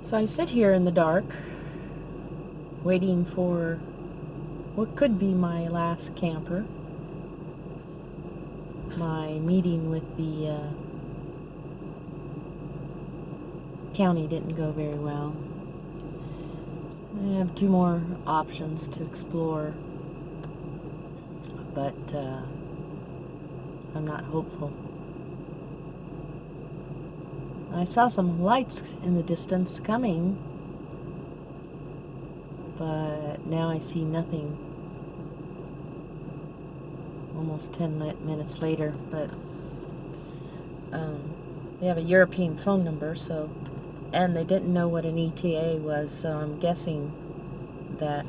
So I sit here in the dark, waiting for what could be my last camper. My meeting with the county didn't go very well. I have 2 more options to explore, but I'm not hopeful. I saw some lights in the distance coming, but now I see nothing. Almost 10 minutes later, but they have a European phone number, and they didn't know what an ETA was, so I'm guessing that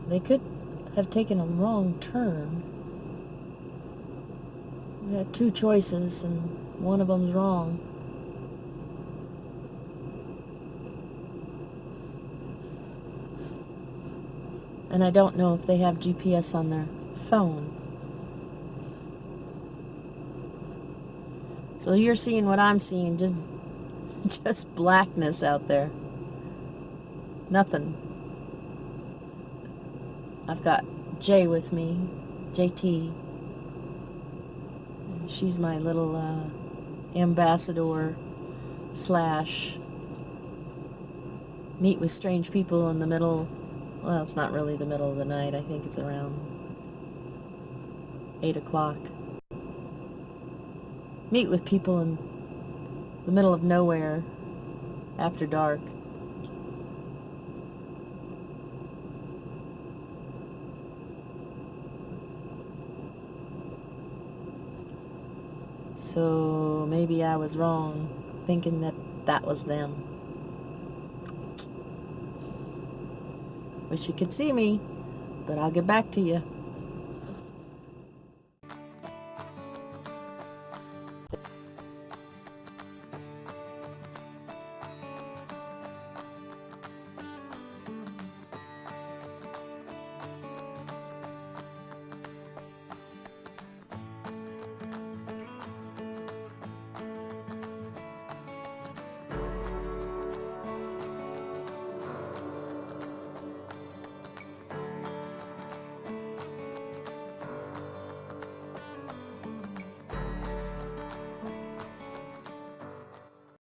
they could have taken a wrong turn. We had 2 choices, and one of them's wrong. And I don't know if they have GPS on their phone. So you're seeing what I'm seeing, just blackness out there. Nothing. I've got Jay with me, JT. She's my little ambassador slash meet with strange people in the middle. Well, it's not really the middle of the night. I think it's around 8 o'clock. Meet with people in the middle of nowhere after dark. So maybe I was wrong thinking that was them. Wish you could see me, but I'll get back to you.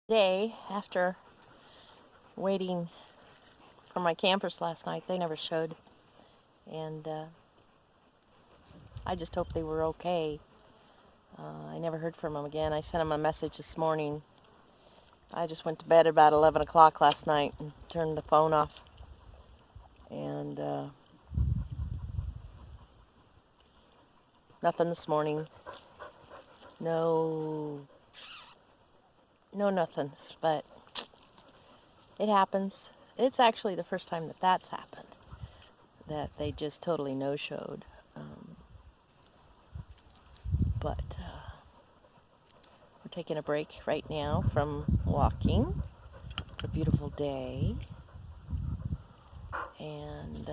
Day after waiting for my campers last night, they never showed, and I just hope they were okay. I never heard from them again. I sent them a message this morning. I just went to bed at about 11 o'clock last night and turned the phone off, and nothing this morning. No nothings, but it happens. It's actually the first time that's happened, that they just totally no-showed. But we're taking a break right now from walking. It's a beautiful day, and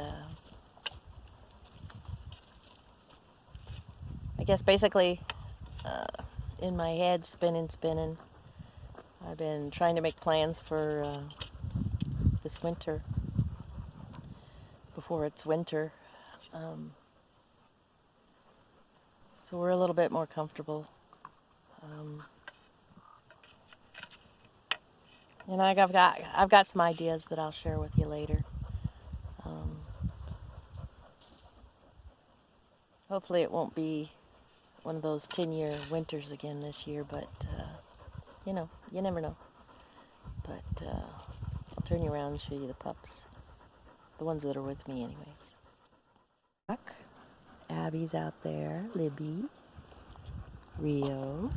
I guess basically in my head, spinning. I've been trying to make plans for this winter, before it's winter. So we're a little bit more comfortable. And I've got some ideas that I'll share with you later. Hopefully it won't be one of those 10-year winters again this year, but you never know. But I'll turn you around and show you the pups, the ones that are with me anyways. Abby's out there, Libby, Rio,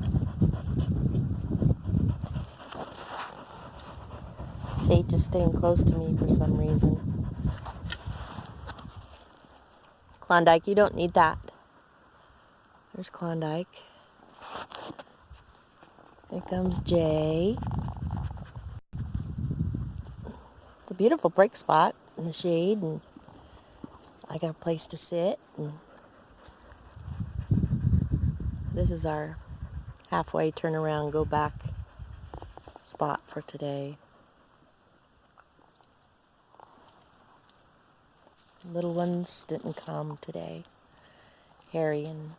Sage is staying close to me for some reason. Klondike, you don't need that. There's Klondike. Here comes Jay. It's a beautiful break spot in the shade, and I got a place to sit. And this is our halfway turn around, go back spot for today. Little ones didn't come today. Harry and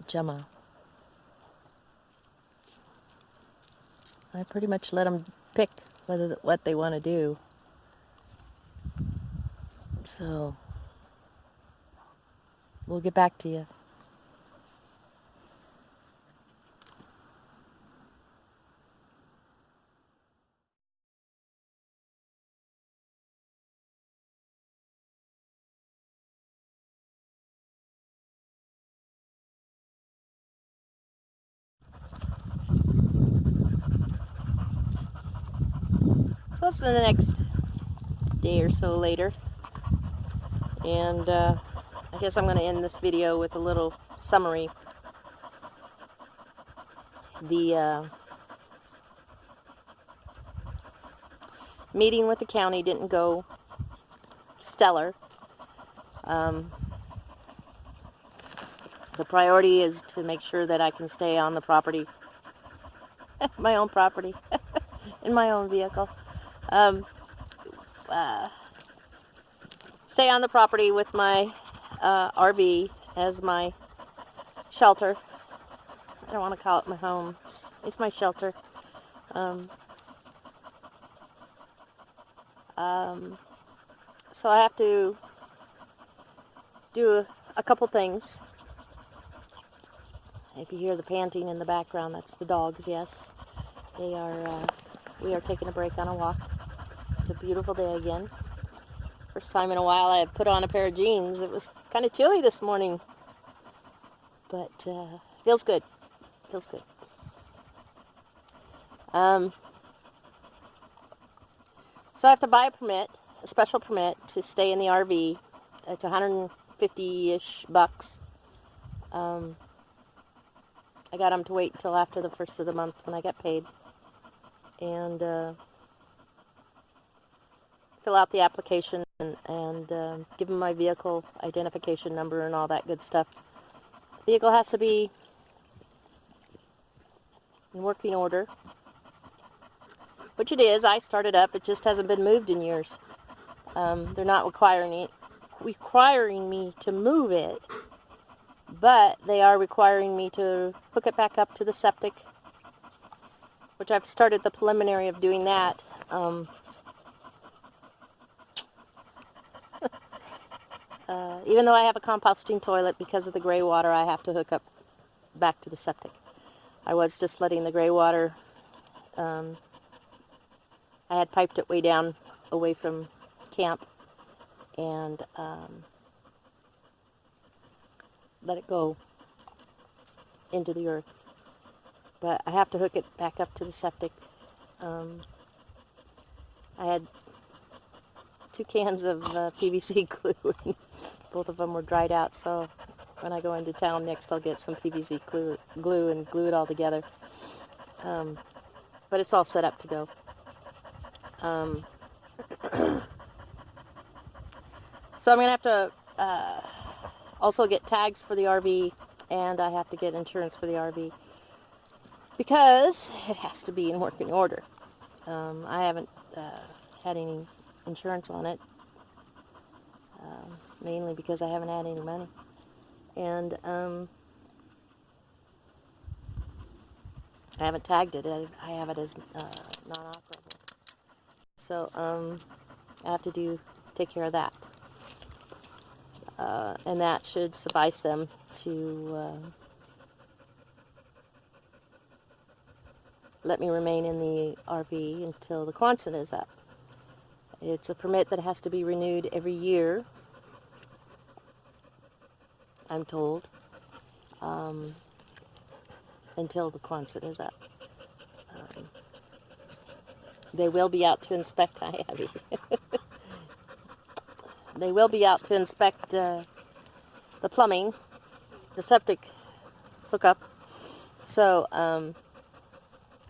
Gemma. I pretty much let them pick what they want to do. So, we'll get back to you. So it's the next day or so later. And I guess I'm going to end this video with a little summary. The meeting with the county didn't go stellar. The priority is to make sure that I can stay on the property, my own property, in my own vehicle. Stay on the property with my RV as my shelter. I don't want to call it my home. It's my shelter. So I have to do a couple things. If you hear the panting in the background, that's the dogs, yes. We are taking a break on a walk. It's a beautiful day again. First time in a while I have put on a pair of jeans. It was kind of chilly this morning, but feels good. Feels good. So I have to buy a permit, a special permit to stay in the RV. It's $150-ish bucks. I got them to wait until after the first of the month when I get paid, and fill out the application and give them my vehicle identification number and all that good stuff. The vehicle has to be in working order, which it is. I started up. It just hasn't been moved in years. They're not requiring me to move it, but they are requiring me to hook it back up to the septic, which I've started the preliminary of doing that. Even though I have a composting toilet, because of the gray water, I have to hook up back to the septic. I was just letting the gray water, I had piped it way down away from camp, and let it go into the earth. But I have to hook it back up to the septic. I had 2 cans of PVC glue, and both of them were dried out, so when I go into town next I'll get some PVC glue and glue it all together. But it's all set up to go. So I'm going to have to also get tags for the RV, and I have to get insurance for the RV, because it has to be in working order. I haven't had any insurance on it, mainly because I haven't had any money, and I haven't tagged it. I have it as non-operable, so I have to take care of that, and that should suffice them to let me remain in the RV until the Quonset is up. It's a permit that has to be renewed every year, I'm told, until the Quonset is up. They will be out to inspect. They will be out to inspect the plumbing, the septic hookup. So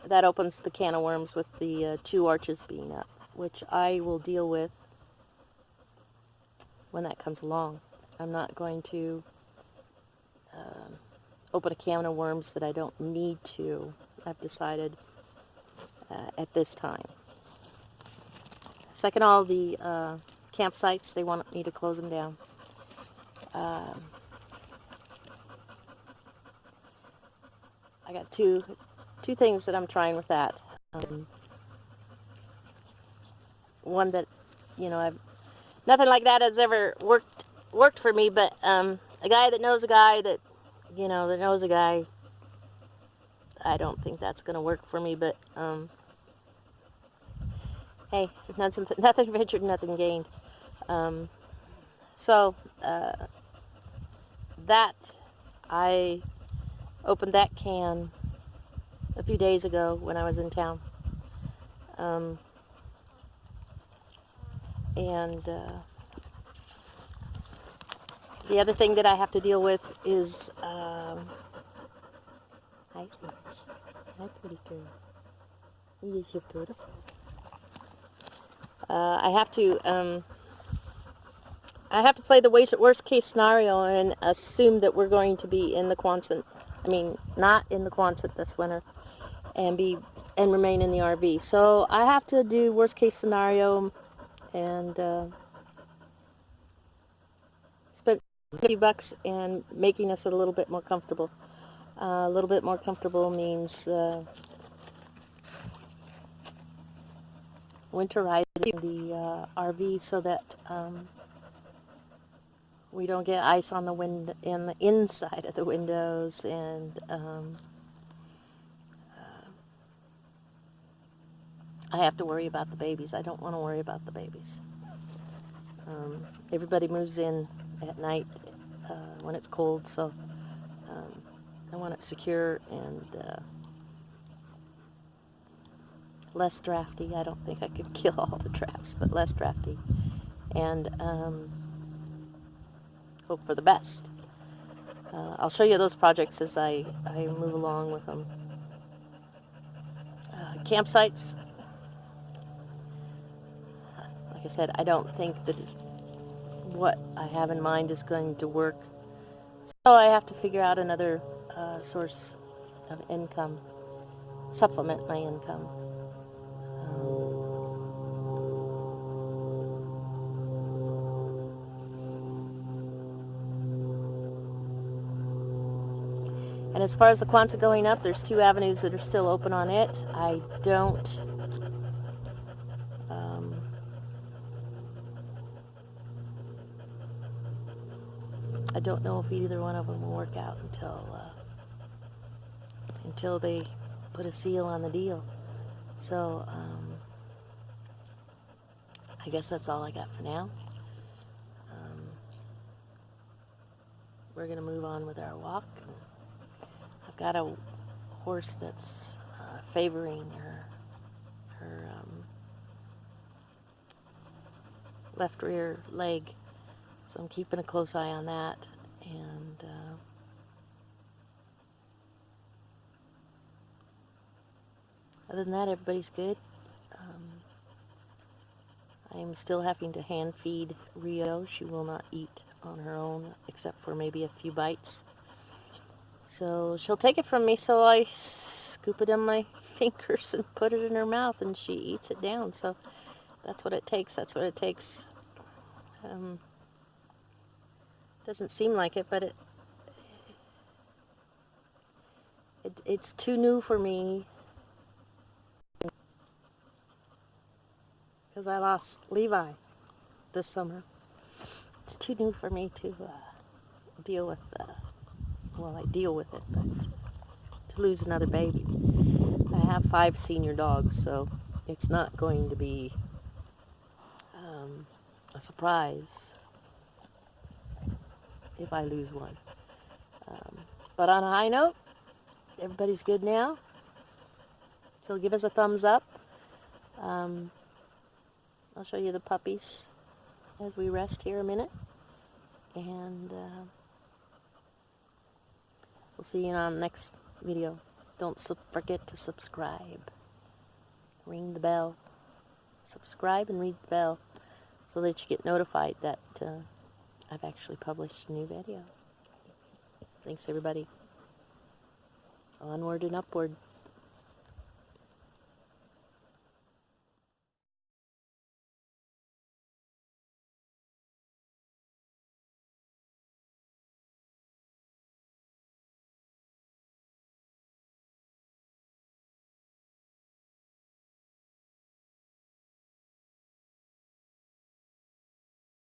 that opens the can of worms with the 2 arches being up, which I will deal with when that comes along. I'm not going to open a can of worms that I don't need to. I've decided at this time. Second, all the campsites, they want me to close them down. I got two things that I'm trying with that. One that, nothing like that has ever worked for me, but a guy that knows a guy that knows a guy, I don't think that's going to work for me, but hey, nothing ventured, nothing gained. So that, I opened that can a few days ago when I was in town. And the other thing that I have to deal with is, hi, Snitch. Hi, pretty girl. You're so beautiful. I have to play the worst case scenario and assume that we're going to be in the Quonset. I mean, not in the Quonset this winter, and remain in the RV. So I have to do worst case scenario and spend a few bucks and making us a little bit more comfortable. A little bit more comfortable means winterizing the RV so that we don't get ice on the in the inside of the windows, and I have to worry about the babies. I don't want to worry about the babies. Everybody moves in at night when it's cold, so I want it secure and less drafty. I don't think I could kill all the drafts, but less drafty, and hope for the best. I'll show you those projects as I move along with them. Campsites, like I said, I don't think that what I have in mind is going to work, so I have to figure out another source of income, supplement my income. And as far as the Quonset going up, there's 2 avenues that are still open on it. I don't know if either one of them will work out until they put a seal on the deal. So I guess that's all I got for now. We're going to move on with our walk. I've got a horse that's favoring her left rear leg, so I'm keeping a close eye on that. And other than that, everybody's good. I am still having to hand feed Rio. She will not eat on her own except for maybe a few bites. So she'll take it from me, so I scoop it in my fingers and put it in her mouth, and she eats it down. So that's what it takes. That's what it takes. Doesn't seem like it, but it's too new for me, because I lost Levi this summer. It's too new for me to deal with. Well, I deal with it, but to lose another baby. I have 5 senior dogs, so it's not going to be a surprise if I lose one. But on a high note, everybody's good now, so give us a thumbs up. I'll show you the puppies as we rest here a minute, and we'll see you on the next video. Don't forget to subscribe. Ring the bell. Subscribe and ring the bell so that you get notified that I've actually published a new video. Thanks, everybody. Onward and upward.